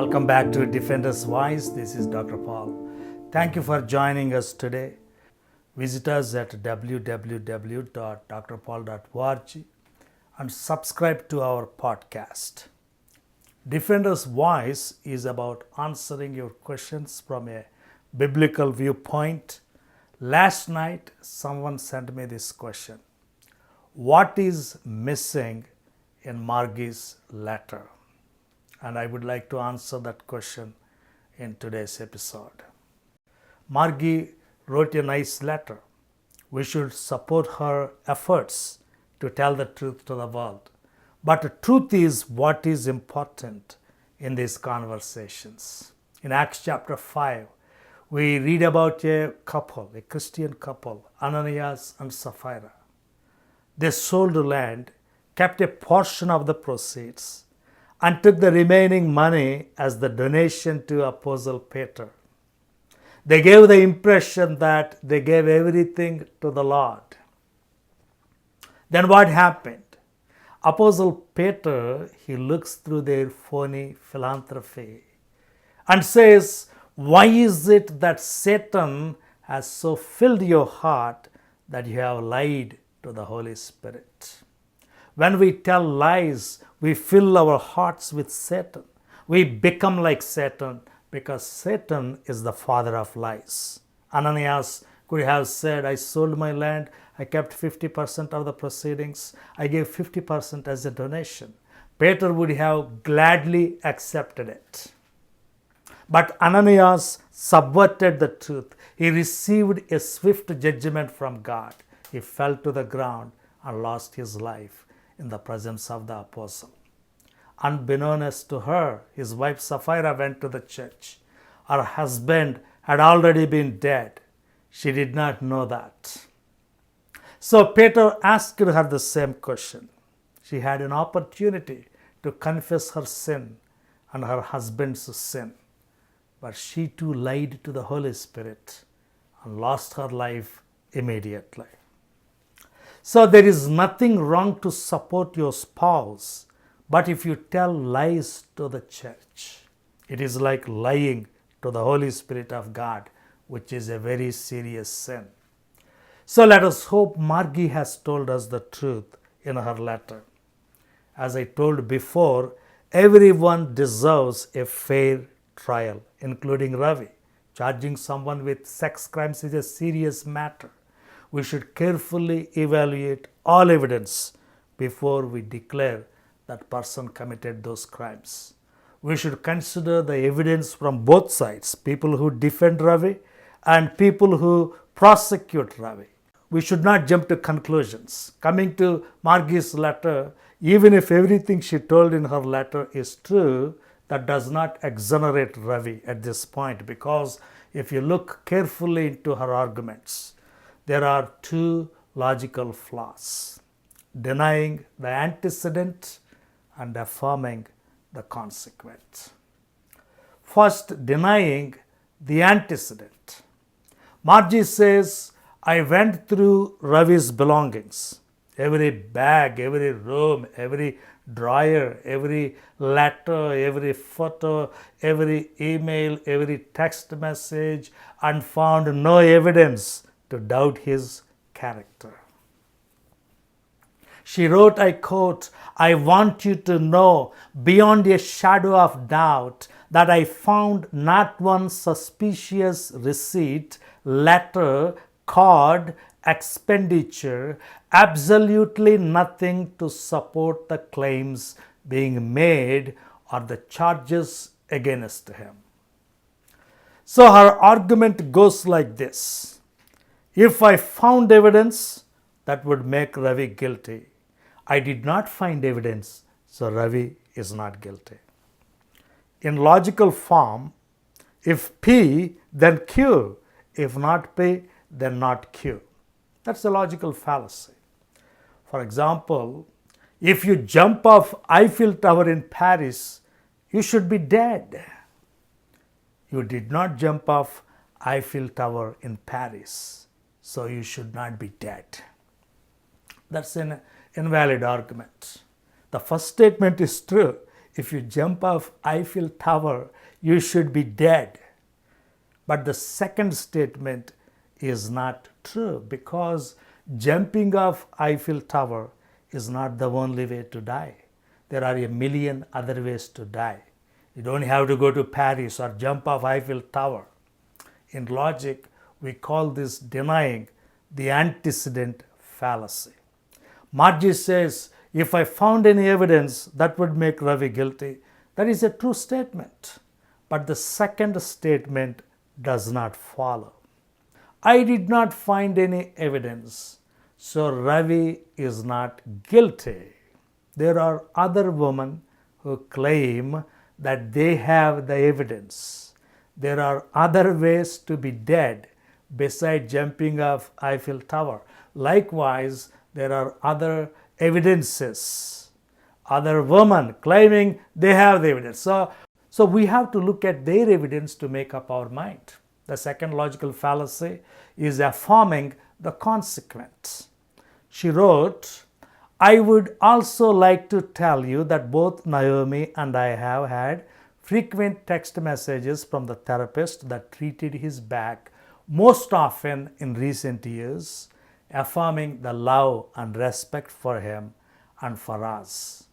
Welcome back to Defender's Voice. This is Dr. Paul. Thank you for joining us today. Visit us at www.drpaul.org and subscribe to our podcast. Defender's Voice is about answering your questions from a biblical viewpoint. Last night, someone sent me this question: what is missing in Margie's letter? And I would like to answer that question in today's episode. Margie wrote a nice letter. We should support her efforts to tell the truth to the world. But the truth is what is important in these conversations. In Acts chapter 5, we read about a couple, a Christian couple, Ananias and Sapphira. They sold land, kept a portion of the proceeds, and took the remaining money as the donation to Apostle Peter. They gave the impression that they gave everything to the Lord. Then what happened? Apostle Peter, he looks through their phony philanthropy and says, "Why is it that Satan has so filled your heart that you have lied to the Holy Spirit?" When we tell lies, we fill our hearts with Satan. We become like Satan because Satan is the father of lies. Ananias could have said, "I sold my land, I kept 50% of the proceedings, I gave 50% as a donation." Peter would have gladly accepted it. But Ananias subverted the truth. He received a swift judgment from God. He fell to the ground and lost his life in the presence of the apostle. Unbeknownst to her, his wife Sapphira went to the church. Her husband had already been dead. She did not know that. So Peter asked her the same question. She had an opportunity to confess her sin and her husband's sin. But she too lied to the Holy Spirit and lost her life immediately. So there is nothing wrong to support your spouse, but if you tell lies to the church, it is like lying to the Holy Spirit of God, which is a very serious sin. So let us hope Margie has told us the truth in her letter. As I told before, everyone deserves a fair trial, including Ravi. Charging someone with sex crimes is a serious matter. We should carefully evaluate all evidence before we declare that person committed those crimes. We should consider the evidence from both sides, people who defend Ravi and people who prosecute Ravi. We should not jump to conclusions. Coming to Margie's letter, even if everything she told in her letter is true, that does not exonerate Ravi at this point, because if you look carefully into her arguments, there are two logical flaws: denying the antecedent and affirming the consequent. First, denying the antecedent. Margie says, "I went through Ravi's belongings, every bag, every room, every drawer, every letter, every photo, every email, every text message, and found no evidence to doubt his character." She wrote, I quote, "I want you to know beyond a shadow of doubt that I found not one suspicious receipt, letter, card, expenditure, absolutely nothing to support the claims being made or the charges against him." So her argument goes like this: if I found evidence that would make Ravi guilty, I did not find evidence, so Ravi is not guilty. In logical form, if P, then Q. If not P, then not Q. That's a logical fallacy. For example, if you jump off Eiffel Tower in Paris, you should be dead. You did not jump off Eiffel Tower in Paris, so you should not be dead. That's an invalid argument. The first statement is true. if you jump off Eiffel Tower, you should be dead. But the second statement is not true, because jumping off Eiffel Tower is not the only way to die. There are a million other ways to die. You don't have to go to Paris or jump off Eiffel Tower. In logic, we call this denying the antecedent fallacy. Margie says, if I found any evidence that would make Ravi guilty, that is a true statement. But the second statement does not follow. I did not find any evidence, so Ravi is not guilty. There are other women who claim that they have the evidence. There are other ways to be dead besides jumping off Eiffel Tower. Likewise, there are other evidences, other women claiming they have the evidence. So we have to look at their evidence to make up our mind. The second logical fallacy is affirming the consequent. She wrote, I would also like to tell you that both Naomi and I have had frequent text messages from the therapist that treated his back most often in recent years, affirming the love and respect for him and for us.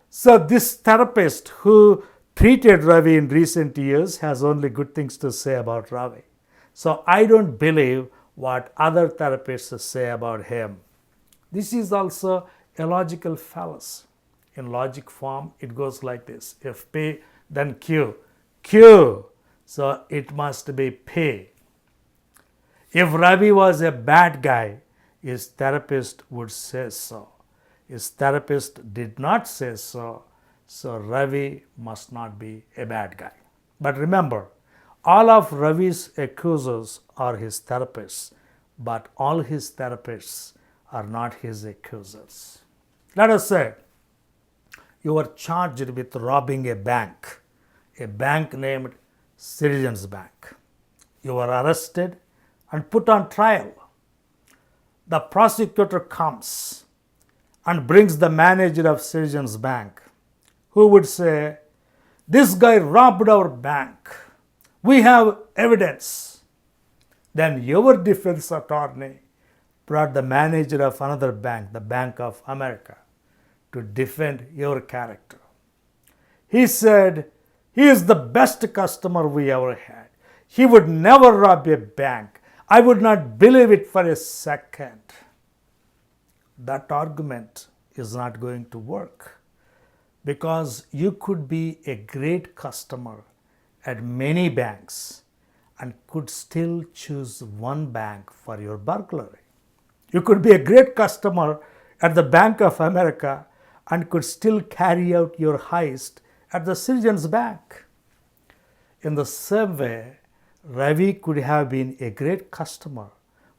So this therapist who treated Ravi in recent years has only good things to say about Ravi. So I don't believe what other therapists say about him. This is also a logical fallacy. In logic form, it goes like this. If P, then Q. Q, so it must be P. If Ravi was a bad guy, his therapist would say so. His therapist did not say so, so Ravi must not be a bad guy. But remember, all of Ravi's accusers are his therapists, but all his therapists are not his accusers. Let us say you are charged with robbing a bank named Citizens Bank. You are arrested and put on trial. The prosecutor comes and brings the manager of Citizens Bank, who would say, this guy robbed our bank. We have evidence. Then your defense attorney brought the manager of another bank, the Bank of America, to defend your character. He said, he is the best customer we ever had. He would never rob a bank. I would not believe it for a second. That argument is not going to work, because you could be a great customer at many banks and could still choose one bank for your burglary. You could be a great customer at the Bank of America and could still carry out your heist at the Citizens Bank. In the same way, Ravi could have been a great customer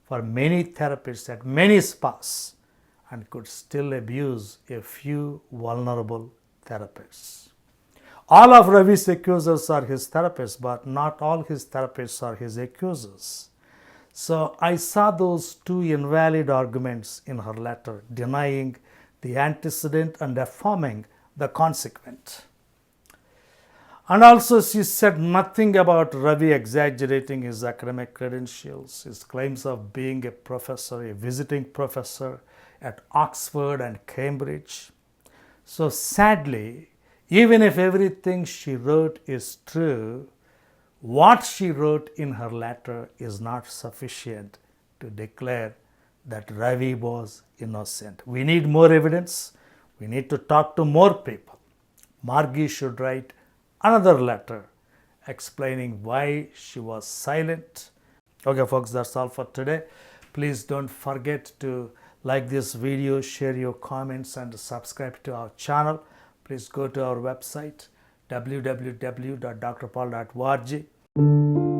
for many therapists at many spas and could still abuse a few vulnerable therapists. All of Ravi's accusers are his therapists, but not all his therapists are his accusers. So I saw those two invalid arguments in her letter, denying the antecedent and affirming the consequent. And also she said nothing about Ravi exaggerating his academic credentials, his claims of being a professor, a visiting professor at Oxford and Cambridge. So sadly, even if everything she wrote is true, what she wrote in her letter is not sufficient to declare that Ravi was innocent. We need more evidence. We need to talk to more people. Margie should write another letter explaining why she was silent. Okay, folks, that's all for today. Please don't forget to like this video, share your comments, and subscribe to our channel. Please go to our website www.drpaul.org.